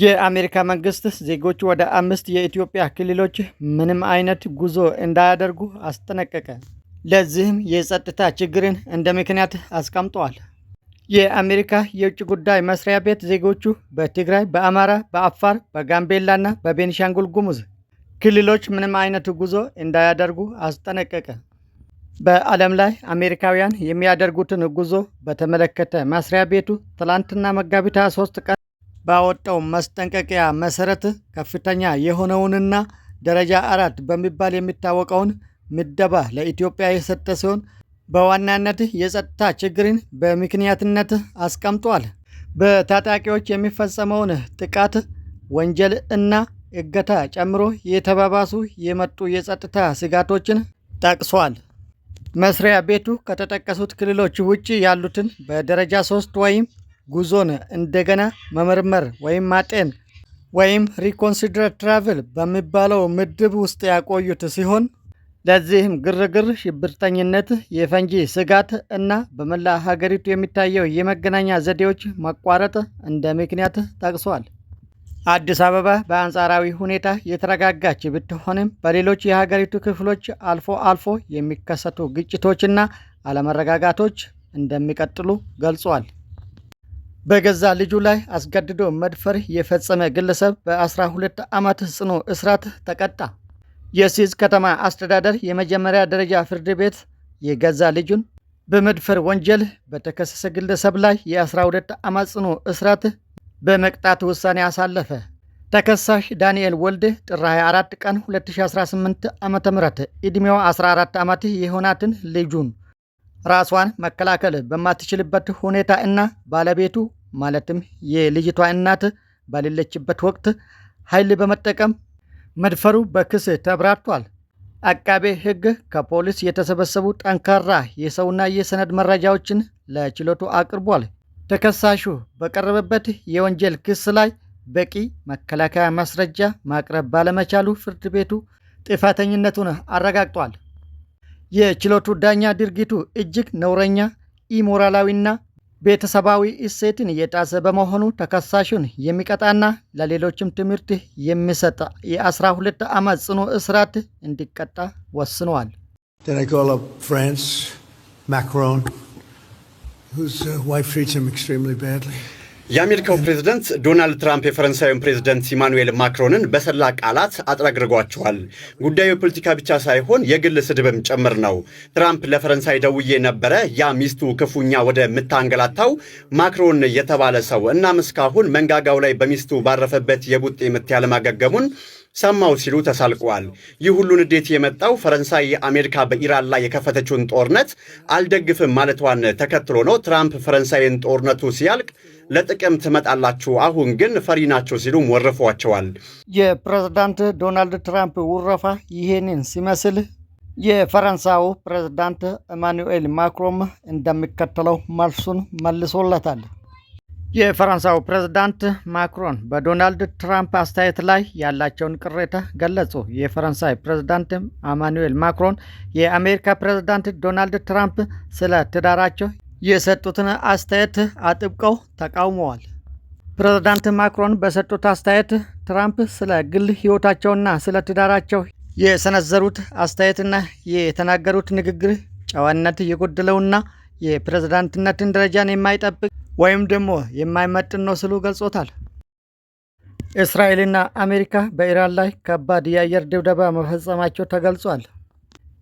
የአሜሪካ መንግስት ዜጎቹ ወደ 5 የኢትዮጵያ ክልሎች ምንም አይነት ጉዞ እንዳያደርጉ አስጠነቀቀ። ለዚህም የጸጥታ ችግርን እንደ ምክንያት አስቀምጧል። የአሜሪካ የውጭ ጉዳይ መስሪያ ቤት ዜጎቹ በትግራይ፣ በአማራ፣ በአፋር፣ በጋምቤላና በቤኒሻንጉል ጉሙዝ ክልሎች ምንም አይነት ጉዞ እንዳያደርጉ አስጠነቀቀ። በዓለም ላይ አሜሪካውያን የሚያደርጉትን ጉዞ በተመለከተ መስሪያ ቤቱ ትላንትና መጋቢት 23 ቀን ባወጣው ማስጠንቀቂያ መሰረት ከፍተኛ የሆነውንና ደረጃ 4 በሚባል የሚታወቀውን ምደባ ለኢትዮጵያ የሰጠ ሲሆን በዋናነት የጸጥታ ችግርን በምክንያትነት አስቀምጧል። በታጣቂዎች የሚፈጸመውን ጥቃት፣ ወንጀል እና እገታ ጨምሮ የተባባሱ የመጡ የጸጥታ ስጋቶችን ጠቅሷል። መስሪያ ቤቱ ከተጠቀሱት ክልሎች ውጭ ያሉትን በደረጃ 3 ወይም ጉዞን እንደገና መመርመር ወይም ማጤን ወይም ሪኮንሲደር ትራቭል በሚባለው ምድብ ውስጥ ያቆዩት ሲሆን ለዚህም ግርግር፣ ሽብርተኝነት፣ የፈንጂ ስጋት እና በመላ ሀገሪቱ የሚታየው የመገናኛ ዘዴዎች መቋረጥ እንደ ምክንያት ጠቅሷል። አዲስ አበባ በአንጻራዊ ሁኔታ የተረጋጋች ብትሆንም በሌሎች የሀገሪቱ ክፍሎች አልፎ አልፎ የሚከሰቱ ግጭቶችና አለመረጋጋቶች እንደሚቀጥሉ ገልጿል። በገዛ ልጁ ላይ አስገድዶ መድፈር የፈጸመ ግለሰብ በ12 ዓመት ጽኑ እስራት ተቀጣ። የሲዝ ከተማ አስተዳደር የመጀመሪያ ደረጃ ፍርድ ቤት የገዛ ልጁን በመድፈር ወንጀል በተከሰሰ ግለሰብ ላይ የ12 ዓመት ጽኑ እስራት በመቅጣት ውሳኔ አሳለፈ። ተከሳሽ ዳንኤል ወልዴ ጥር 24 ቀን 2018 ዓ.ም ዕድሜዋ 14 ዓመት የሆናትን ልጁን ራሷን መከላከል በማትችልበት ሁኔታ እና ባለቤቱ ማለትም የልጅቷ እናት ባሌለችበት ወቅት ኃይል በመጠቀም መድፈሩ በክስ ተብራርቷል። አቃቤ ሕግ ከፖሊስ የተሰበሰቡ ጠንካራ የሰውና የሰነድ መረጃዎችን ለችሎቱ አቅርቧል። ተከሳሹ በቀረበበት የወንጀል ክስ ላይ በቂ መከላከያ ማስረጃ ማቅረብ ባለመቻሉ ፍርድ ቤቱ ጥፋተኝነቱን አረጋግጧል። የችሎቱ ዳኛ ድርጊቱ እጅግ ነውረኛ፣ ኢሞራላዊና ቤተሰባዊ እሴትን የጣሰ በመሆኑ ተከሳሹን የሚቀጣና ለሌሎችም ትምህርት የሚሰጥ የ12 ዓመት ጽኑ እስራት እንዲቀጣ ወስነዋል። የአሜሪካው ፕሬዝደንት ዶናልድ ትራምፕ የፈረንሳዩን ፕሬዝደንት ኢማኑኤል ማክሮንን በሰላ ቃላት አጥረግርጓቸዋል። ጉዳዩ የፖለቲካ ብቻ ሳይሆን የግል ስድብም ጭምር ነው። ትራምፕ ለፈረንሳይ ደውዬ ነበረ፣ ያ ሚስቱ ክፉኛ ወደ ምታንገላታው ማክሮን የተባለ ሰው እናም እስካሁን መንጋጋው ላይ በሚስቱ ባረፈበት የቡጤ ምት ያለማገገሙን ሰማው ሲሉ ተሳልቀዋል። ይህ ሁሉ ንዴት የመጣው ፈረንሳይ አሜሪካ በኢራን ላይ የከፈተችውን ጦርነት አልደግፍም ማለቷን ተከትሎ ነው። ትራምፕ ፈረንሳይን ጦርነቱ ሲያልቅ ለጥቅም ትመጣላችሁ፣ አሁን ግን ፈሪ ናቸው ሲሉም ወርፈዋቸዋል። የፕሬዝዳንት ዶናልድ ትራምፕ ውረፋ ይሄንን ሲመስል የፈረንሳዩ ፕሬዝዳንት ኢማኑኤል ማክሮን እንደሚከተለው መልሱን መልሶለታል። የፈረንሳዩ ፕሬዝዳንት ማክሮን በዶናልድ ትራምፕ አስተያየት ላይ ያላቸውን ቅሬታ ገለጹ። የፈረንሳይ ፕሬዝዳንት ኢማኑኤል ማክሮን የአሜሪካ ፕሬዝዳንት ዶናልድ ትራምፕ ስለ ትዳራቸው የሰጡትን አስተያየት አጥብቀው ተቃውመዋል። ፕሬዝዳንት ማክሮን በሰጡት አስተያየት ትራምፕ ስለ ግል ሕይወታቸውና ስለ ትዳራቸው የሰነዘሩት አስተያየትና የተናገሩት ንግግር ጨዋነት የጎደለውና የፕሬዝዳንትነትን ደረጃን የማይጠብቅ ወይም ደግሞ የማይመጥን ነው ሲሉ ገልጾታል። እስራኤልና አሜሪካ በኢራን ላይ ከባድ የአየር ድብደባ መፈጸማቸው ተገልጿል።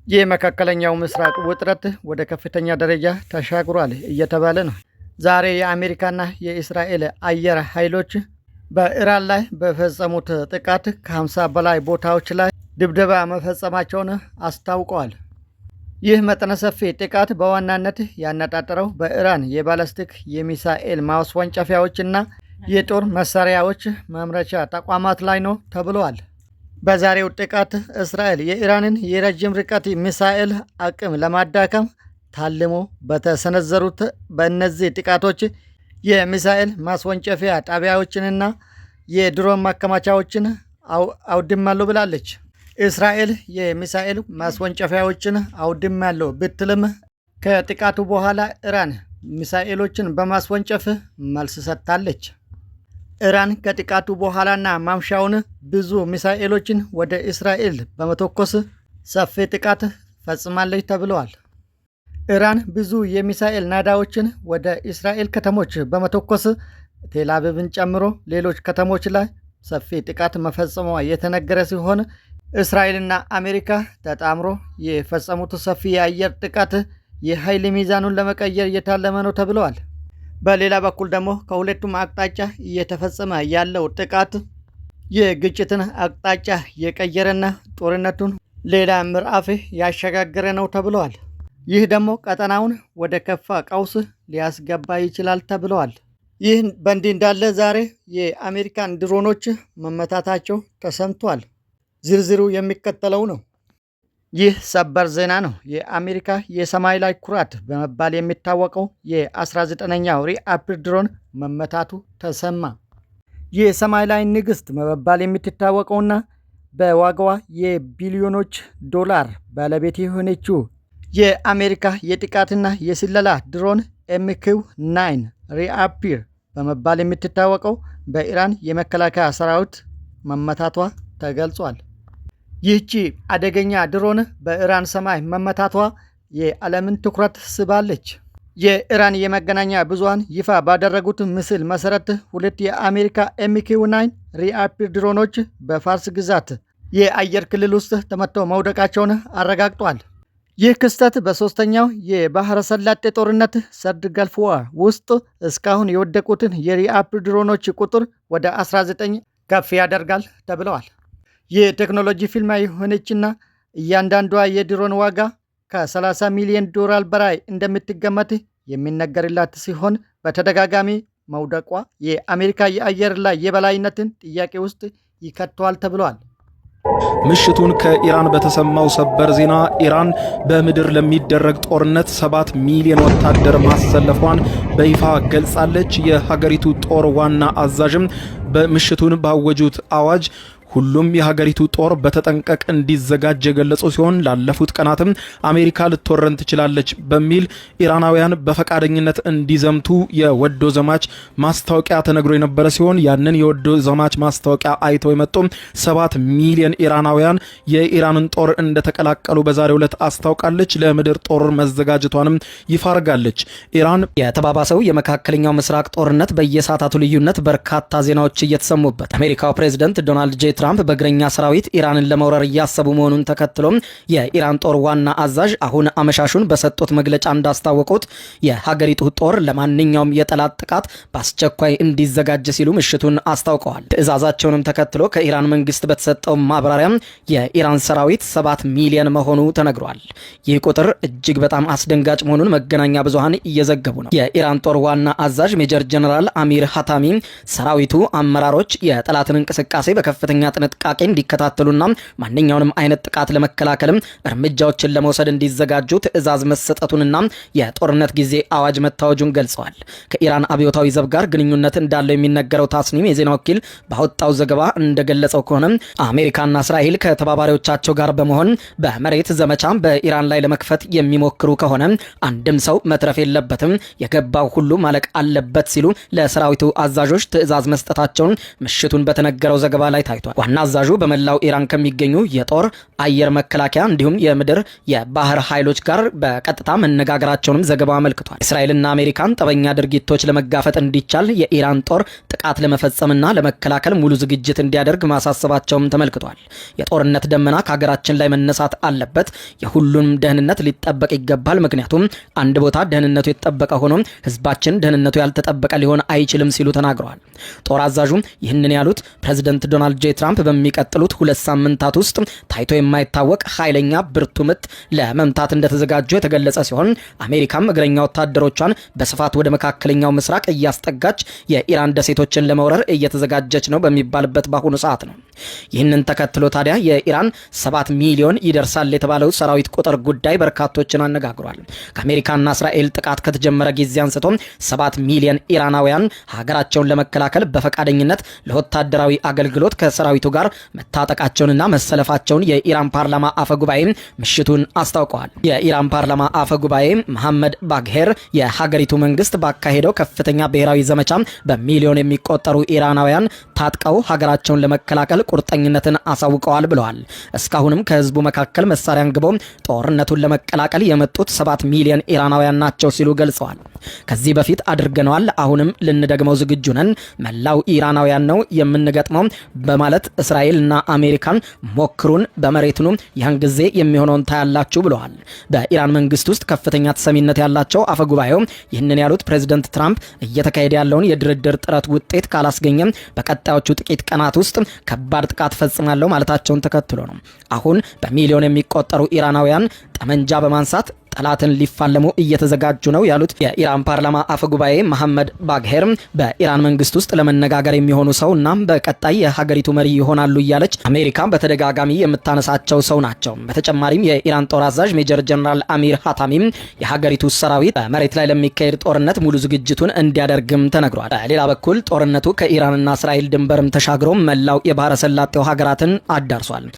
የመካከለኛው ምስራቅ ውጥረት ወደ ከፍተኛ ደረጃ ተሻግሯል እየተባለ ነው። ዛሬ የአሜሪካና የእስራኤል አየር ኃይሎች በኢራን ላይ በፈጸሙት ጥቃት ከ50 በላይ ቦታዎች ላይ ድብደባ መፈጸማቸውን አስታውቀዋል። ይህ መጠነ ሰፊ ጥቃት በዋናነት ያነጣጠረው በኢራን የባለስቲክ የሚሳኤል ማስወንጨፊያዎችና የጦር መሳሪያዎች ማምረቻ ተቋማት ላይ ነው ተብሏል። በዛሬው ጥቃት እስራኤል የኢራንን የረጅም ርቀት ሚሳኤል አቅም ለማዳከም ታልሞ በተሰነዘሩት በእነዚህ ጥቃቶች የሚሳኤል ማስወንጨፊያ ጣቢያዎችንና የድሮን ማከማቻዎችን አውድማለሁ ብላለች። እስራኤል የሚሳኤል ማስወንጨፊያዎችን አውድማለሁ ብትልም ከጥቃቱ በኋላ ኢራን ሚሳኤሎችን በማስወንጨፍ መልስ ሰጥታለች። ኢራን ከጥቃቱ በኋላና ማምሻውን ብዙ ሚሳኤሎችን ወደ እስራኤል በመተኮስ ሰፊ ጥቃት ፈጽማለች ተብለዋል። ኢራን ብዙ የሚሳኤል ናዳዎችን ወደ እስራኤል ከተሞች በመተኮስ ቴል አቪቭን ጨምሮ ሌሎች ከተሞች ላይ ሰፊ ጥቃት መፈጸሟ የተነገረ ሲሆን እስራኤልና አሜሪካ ተጣምሮ የፈጸሙት ሰፊ የአየር ጥቃት የኃይል ሚዛኑን ለመቀየር እየታለመ ነው ተብለዋል። በሌላ በኩል ደግሞ ከሁለቱም አቅጣጫ እየተፈጸመ ያለው ጥቃት የግጭትን አቅጣጫ የቀየረና ጦርነቱን ሌላ ምዕራፍ ያሸጋገረ ነው ተብለዋል። ይህ ደግሞ ቀጠናውን ወደ ከፋ ቀውስ ሊያስገባ ይችላል ተብለዋል። ይህ በእንዲህ እንዳለ ዛሬ የአሜሪካን ድሮኖች መመታታቸው ተሰምቷል። ዝርዝሩ የሚከተለው ነው። ይህ ሰበር ዜና ነው። የአሜሪካ የሰማይ ላይ ኩራት በመባል የሚታወቀው የ19ኛው ሪአፕር ድሮን መመታቱ ተሰማ። የሰማይ ላይ ንግስት በመባል የምትታወቀውና በዋጋዋ የቢሊዮኖች ዶላር ባለቤት የሆነችው የአሜሪካ የጥቃትና የስለላ ድሮን MQ-9 ሪአፕር በመባል የምትታወቀው በኢራን የመከላከያ ሰራዊት መመታቷ ተገልጿል። ይህቺ አደገኛ ድሮን በኢራን ሰማይ መመታቷ የዓለምን ትኩረት ስባለች። የኢራን የመገናኛ ብዙሃን ይፋ ባደረጉት ምስል መሰረት ሁለት የአሜሪካ MQ-9 ሪአፕር ድሮኖች በፋርስ ግዛት የአየር ክልል ውስጥ ተመተው መውደቃቸውን አረጋግጧል። ይህ ክስተት በሶስተኛው የባህረ ሰላጤ ጦርነት ሰርድ ገልፍ ዋር ውስጥ እስካሁን የወደቁትን የሪአፕር ድሮኖች ቁጥር ወደ 19 ከፍ ያደርጋል ተብለዋል። የቴክኖሎጂ ፊልም የሆነችና እያንዳንዷ የድሮን ዋጋ ከ30 ሚሊዮን ዶላር በላይ እንደምትገመት የሚነገርላት ሲሆን በተደጋጋሚ መውደቋ የአሜሪካ የአየር ላይ የበላይነትን ጥያቄ ውስጥ ይከተዋል ተብሏል። ምሽቱን ከኢራን በተሰማው ሰበር ዜና ኢራን በምድር ለሚደረግ ጦርነት 7 ሚሊዮን ወታደር ማሰለፏን በይፋ ገልጻለች። የሀገሪቱ ጦር ዋና አዛዥም በምሽቱን ባወጁት አዋጅ ሁሉም የሀገሪቱ ጦር በተጠንቀቅ እንዲዘጋጅ የገለጹ ሲሆን ላለፉት ቀናትም አሜሪካ ልትወረን ትችላለች በሚል ኢራናውያን በፈቃደኝነት እንዲዘምቱ የወዶ ዘማች ማስታወቂያ ተነግሮ የነበረ ሲሆን ያንን የወዶ ዘማች ማስታወቂያ አይተው የመጡ 7 ሚሊዮን ኢራናውያን የኢራንን ጦር እንደተቀላቀሉ በዛሬው ዕለት አስታውቃለች። ለምድር ጦር መዘጋጀቷንም ይፋ አድርጋለች። ኢራን የተባባሰው የመካከለኛው ምስራቅ ጦርነት በየሰዓታቱ ልዩነት በርካታ ዜናዎች እየተሰሙበት አሜሪካው ፕሬዝዳንት ዶናልድ ጄ ትራምፕ በእግረኛ ሰራዊት ኢራንን ለመውረር እያሰቡ መሆኑን ተከትሎም የኢራን ጦር ዋና አዛዥ አሁን አመሻሹን በሰጡት መግለጫ እንዳስታወቁት የሀገሪቱ ጦር ለማንኛውም የጠላት ጥቃት በአስቸኳይ እንዲዘጋጅ ሲሉ ምሽቱን አስታውቀዋል። ትዕዛዛቸውንም ተከትሎ ከኢራን መንግስት በተሰጠው ማብራሪያ የኢራን ሰራዊት 7 ሚሊዮን መሆኑ ተነግሯል። ይህ ቁጥር እጅግ በጣም አስደንጋጭ መሆኑን መገናኛ ብዙሃን እየዘገቡ ነው። የኢራን ጦር ዋና አዛዥ ሜጀር ጀነራል አሚር ሀታሚ ሰራዊቱ አመራሮች የጠላትን እንቅስቃሴ በከፍተኛ ጥንቃቄ እንዲከታተሉና ማንኛውንም አይነት ጥቃት ለመከላከልም እርምጃዎችን ለመውሰድ እንዲዘጋጁ ትዕዛዝ መሰጠቱንና የጦርነት ጊዜ አዋጅ መታወጁን ገልጸዋል። ከኢራን አብዮታዊ ዘብ ጋር ግንኙነት እንዳለው የሚነገረው ታስኒም የዜና ወኪል ባወጣው ዘገባ እንደገለጸው ከሆነ አሜሪካና እስራኤል ከተባባሪዎቻቸው ጋር በመሆን በመሬት ዘመቻ በኢራን ላይ ለመክፈት የሚሞክሩ ከሆነ አንድም ሰው መትረፍ የለበትም፣ የገባው ሁሉ ማለቅ አለበት ሲሉ ለሰራዊቱ አዛዦች ትዕዛዝ መስጠታቸውን ምሽቱን በተነገረው ዘገባ ላይ ታይቷል። ዋና አዛዡ በመላው ኢራን ከሚገኙ የጦር አየር መከላከያ እንዲሁም የምድር የባህር ኃይሎች ጋር በቀጥታ መነጋገራቸውንም ዘገባው አመልክቷል። እስራኤልና አሜሪካን ጠበኛ ድርጊቶች ለመጋፈጥ እንዲቻል የኢራን ጦር ጥቃት ለመፈጸምና ለመከላከል ሙሉ ዝግጅት እንዲያደርግ ማሳሰባቸውም ተመልክቷል። የጦርነት ደመና ከሀገራችን ላይ መነሳት አለበት፣ የሁሉም ደህንነት ሊጠበቅ ይገባል፣ ምክንያቱም አንድ ቦታ ደህንነቱ የተጠበቀ ሆኖ ህዝባችን ደህንነቱ ያልተጠበቀ ሊሆን አይችልም ሲሉ ተናግረዋል። ጦር አዛዡ ይህንን ያሉት ፕሬዝዳንት ዶናልድ ጄ ትራምፕ በሚቀጥሉት 2 ሳምንታት ውስጥ ታይቶ የማይታወቅ ኃይለኛ ብርቱ ምት ለመምታት እንደተዘጋጁ የተገለጸ ሲሆን አሜሪካም እግረኛ ወታደሮቿን በስፋት ወደ መካከለኛው ምስራቅ እያስጠጋች የኢራን ደሴቶችን ለመውረር እየተዘጋጀች ነው በሚባልበት በአሁኑ ሰዓት ነው። ይህንን ተከትሎ ታዲያ የኢራን 7 ሚሊዮን ይደርሳል የተባለው ሰራዊት ቁጥር ጉዳይ በርካቶችን አነጋግሯል። ከአሜሪካና እስራኤል ጥቃት ከተጀመረ ጊዜ አንስቶ 7 ሚሊዮን ኢራናውያን ሀገራቸውን ለመከላከል በፈቃደኝነት ለወታደራዊ አገልግሎት ከሰራዊቱ ከሰራዊቱ ጋር መታጠቃቸውንና መሰለፋቸውን የኢራን ፓርላማ አፈ ጉባኤ ምሽቱን አስታውቀዋል። የኢራን ፓርላማ አፈ ጉባኤ መሐመድ ባግሄር የሀገሪቱ መንግስት ባካሄደው ከፍተኛ ብሔራዊ ዘመቻ በሚሊዮን የሚቆጠሩ ኢራናውያን ታጥቀው ሀገራቸውን ለመከላከል ቁርጠኝነትን አሳውቀዋል ብለዋል። እስካሁንም ከህዝቡ መካከል መሳሪያ አንግበው ጦርነቱን ለመቀላቀል የመጡት 7 ሚሊዮን ኢራናውያን ናቸው ሲሉ ገልጸዋል። ከዚህ በፊት አድርገነዋል፣ አሁንም ልንደግመው ዝግጁ ነን፣ መላው ኢራናውያን ነው የምንገጥመው በማለት እስራኤልና አሜሪካን ሞክሩን፣ በመሬቱ ያን ጊዜ የሚሆነውን ታያላችሁ ብለዋል። በኢራን መንግስት ውስጥ ከፍተኛ ተሰሚነት ያላቸው አፈጉባኤው ይህንን ያሉት ፕሬዝዳንት ትራምፕ እየተካሄደ ያለውን የድርድር ጥረት ውጤት ካላስገኘም በቀጣዮቹ ጥቂት ቀናት ውስጥ ከባድ ጥቃት ፈጽማለሁ ማለታቸውን ተከትሎ ነው። አሁን በሚሊዮን የሚቆጠሩ ኢራናውያን ጠመንጃ በማንሳት ጠላትን ሊፋለሙ እየተዘጋጁ ነው ያሉት የኢራን ፓርላማ አፈጉባኤ መሐመድ ባግሄር በኢራን መንግስት ውስጥ ለመነጋገር የሚሆኑ ሰውና በቀጣይ የሀገሪቱ መሪ ይሆናሉ እያለች አሜሪካ በተደጋጋሚ የምታነሳቸው ሰው ናቸው። በተጨማሪም የኢራን ጦር አዛዥ ሜጀር ጀነራል አሚር ሀታሚም የሀገሪቱ ሰራዊት በመሬት ላይ ለሚካሄድ ጦርነት ሙሉ ዝግጅቱን እንዲያደርግም ተነግሯል። በሌላ በኩል ጦርነቱ ከኢራንና እስራኤል ድንበርም ተሻግሮ መላው የባህረ ሰላጤው ሀገራትን አዳርሷል።